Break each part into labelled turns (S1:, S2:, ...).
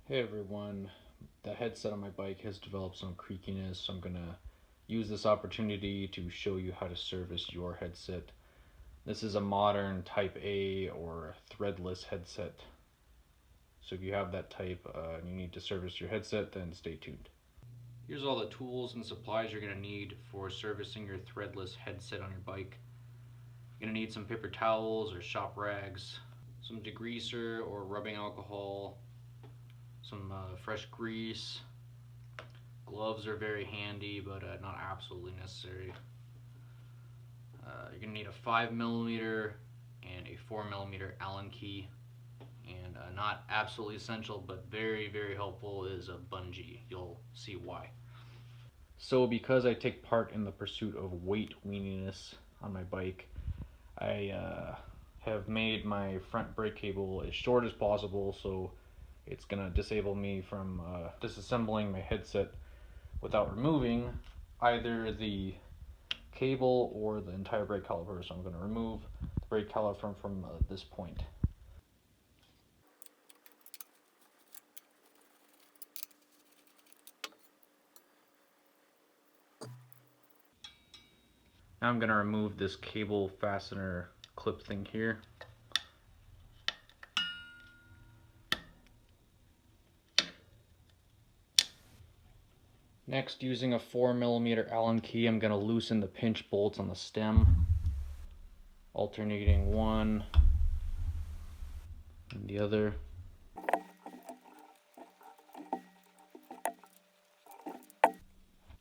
S1: Hey everyone, the headset on my bike has developed some creakiness, so I'm gonna use this opportunity to show you how to service your headset. This is a modern Type A or threadless headset. So if you have that type and you need to service your headset, then stay tuned. Here's all the tools and supplies you're gonna need for servicing your threadless headset on your bike. You're gonna need some paper towels or shop rags, some degreaser or rubbing alcohol, some fresh grease. Gloves are very handy, but not absolutely necessary. You're going to need a 5mm and a 4mm Allen key. And not absolutely essential, but very, very helpful is a bungee. You'll see why. So because I take part in the pursuit of weight weeniness on my bike, I have made my front brake cable as short as possible, so it's gonna disable me from disassembling my headset without removing either the cable or the entire brake caliper. So I'm gonna remove the brake caliper from this point. Now I'm gonna remove this cable fastener clip thing here. Next, using a 4mm Allen key, I'm going to loosen the pinch bolts on the stem, alternating one and the other.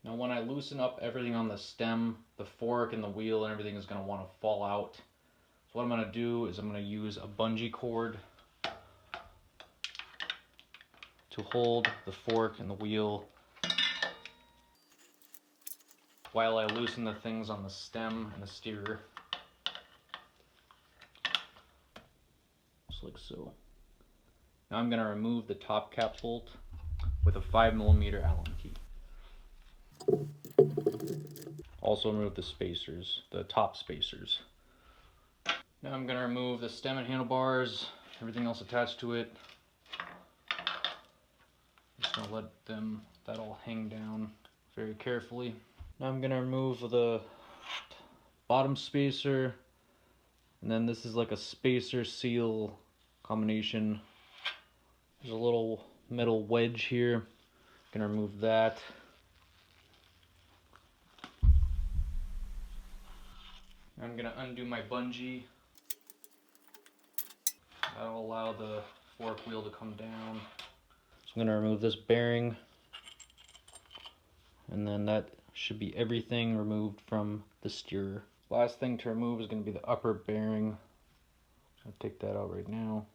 S1: Now when I loosen up everything on the stem, the fork and the wheel and everything is going to want to fall out. So what I'm going to do is I'm going to use a bungee cord to hold the fork and the wheel while I loosen the things on the stem and the steerer. Just like so. Now I'm going to remove the top cap bolt with a 5mm Allen key. Also remove the spacers, the top spacers. Now I'm going to remove the stem and handlebars, everything else attached to it. Just going to let that all hang down very carefully. Now I'm going to remove the bottom spacer, and then this is like a spacer seal combination. There's a little metal wedge here. I'm going to remove that. I'm going to undo my bungee. That'll allow the fork wheel to come down. So I'm going to remove this bearing, and then that should be everything removed from the steerer. Last thing to remove is going to be the upper bearing. I'll take that out right now.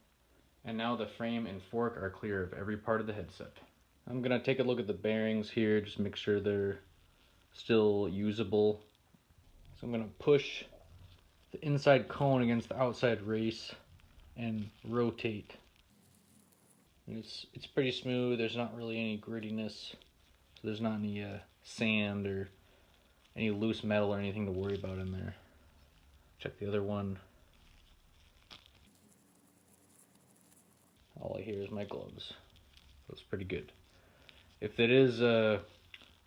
S1: And now the frame and fork are clear of every part of the headset. I'm going to take a look at the bearings here, just make sure they're still usable. So I'm going to push the inside cone against the outside race and rotate. And it's pretty smooth. There's not really any grittiness, so there's not any sand or any loose metal or anything to worry about in there. Check the other one. All I hear is my gloves. That's pretty good. If it is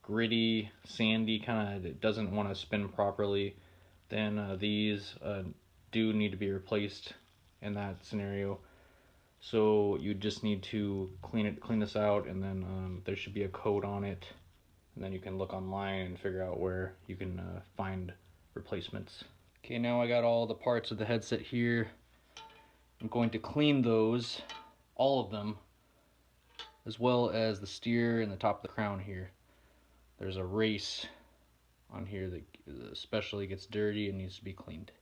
S1: gritty, sandy, kind of, it doesn't want to spin properly, then these do need to be replaced in that scenario. So you just need to clean this out, and then there should be a code on it, and then you can look online and figure out where you can find replacements. Okay, now I got all the parts of the headset here. I'm going to clean those, all of them, as well as the steer and the top of the crown here. There's a race on here that especially gets dirty and needs to be cleaned.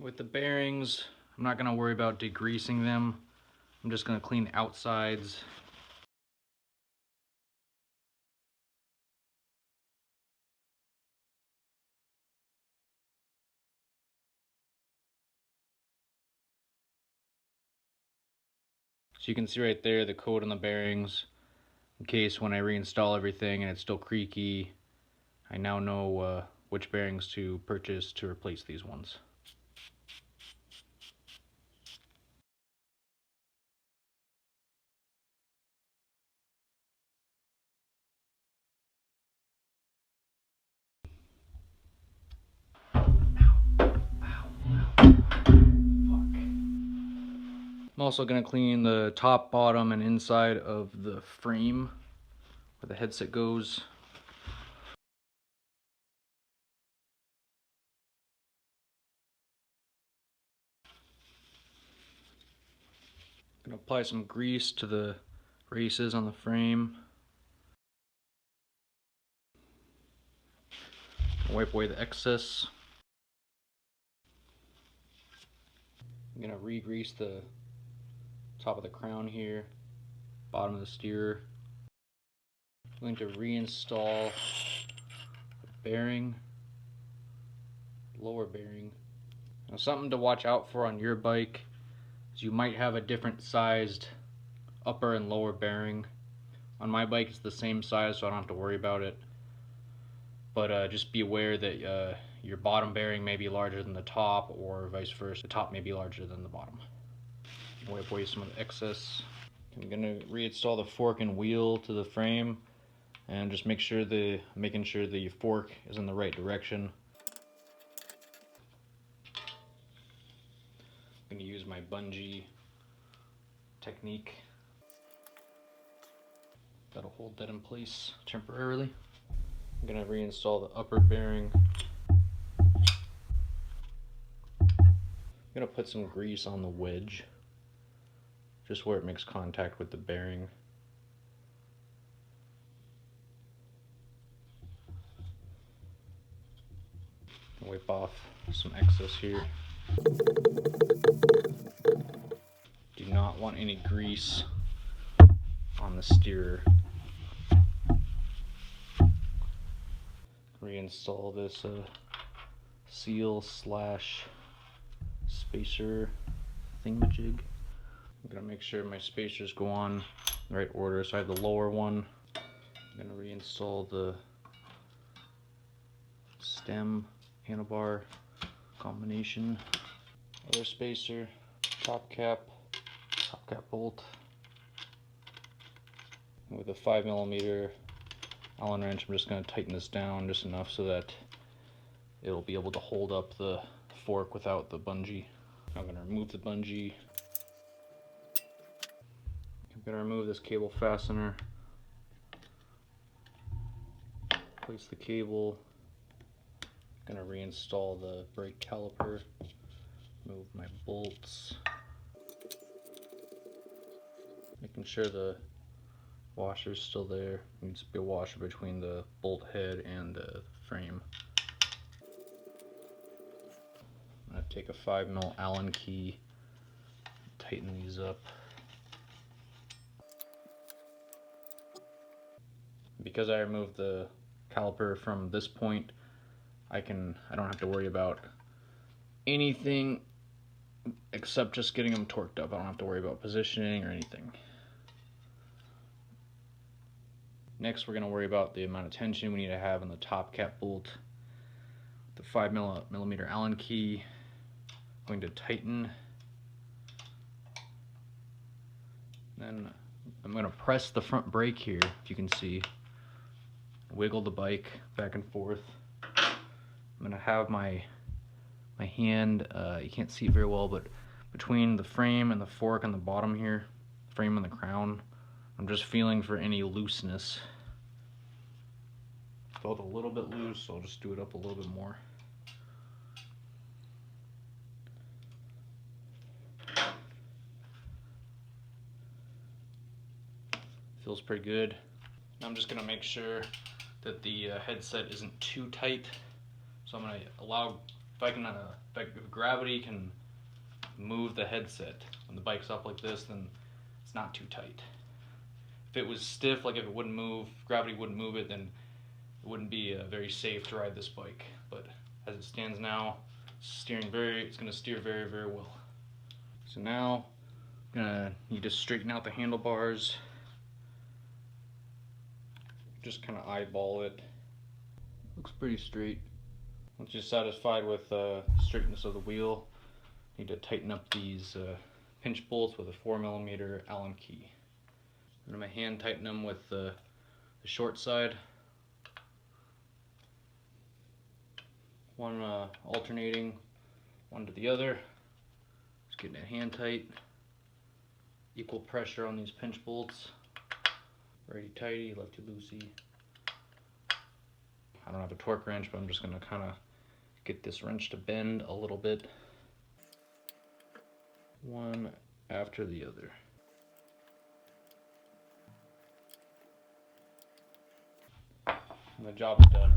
S1: With the bearings, I'm not going to worry about degreasing them. I'm just going to clean the outsides you can see right there the code on the bearings, in case when I reinstall everything and it's still creaky, I now know which bearings to purchase to replace these ones. I'm also going to clean the top, bottom, and inside of the frame where the headset goes. I'm going to apply some grease to the races on the frame. Wipe away the excess. I'm going to re-grease the top of the crown here, bottom of the steerer. I'm going to reinstall the bearing, lower bearing. Now, something to watch out for on your bike is you might have a different sized upper and lower bearing. On my bike it's the same size, so I don't have to worry about it. But just be aware that your bottom bearing may be larger than the top, or vice versa. The top may be larger than the bottom. Wipe away some of the excess. I'm going to reinstall the fork and wheel to the frame, and just making sure the fork is in the right direction. I'm going to use my bungee technique. That'll hold that in place temporarily. I'm going to reinstall the upper bearing. I'm going to put some grease on the wedge, just where it makes contact with the bearing. Wipe off some excess here. Do not want any grease on the steerer. Reinstall this seal slash spacer thingamajig. I'm gonna make sure my spacers go on in the right order. So I have the lower one. I'm gonna reinstall the stem handlebar combination, other spacer, top cap bolt. With a 5mm Allen wrench, I'm just going to tighten this down just enough so that it'll be able to hold up the fork without the bungee. I'm going to remove the bungee. I'm going to remove this cable fastener. Place the cable. I'm going to reinstall the brake caliper. Move my bolts. Making sure the washer's still there. Needs to be a washer between the bolt head and the frame. I'm going to take a 5mm Allen key, tighten these up. Because I removed the caliper from this point, I don't have to worry about anything except just getting them torqued up. I don't have to worry about positioning or anything. Next, we're going to worry about the amount of tension we need to have on the top cap bolt. The 5mm Allen key, going to tighten. Then I'm going to press the front brake here, if you can see. Wiggle the bike back and forth. I'm going to have my hand, you can't see it very well, but between the frame and the fork on the bottom here, frame and the crown, I'm just feeling for any looseness. Felt a little bit loose, so I'll just do it up a little bit more. Feels pretty good. I'm just going to make sure that the headset isn't too tight. So I'm going to allow, if gravity can move the headset when the bike's up like this, then it's not too tight. If it was stiff, like if it wouldn't move, gravity wouldn't move it, then it wouldn't be very safe to ride this bike. But as it stands now, it's going to steer very, very well. So now Gonna need to straighten out the handlebars. Just kind of eyeball it. Looks pretty straight. Once you're satisfied with the straightness of the wheel, need to tighten up these pinch bolts with a 4mm Allen key. I'm gonna hand tighten them with the short side. One alternating, one to the other. Just getting it hand tight. Equal pressure on these pinch bolts. Righty tighty, lefty loosey. I don't have a torque wrench, but I'm just gonna kind of get this wrench to bend a little bit. One after the other. And the job is done.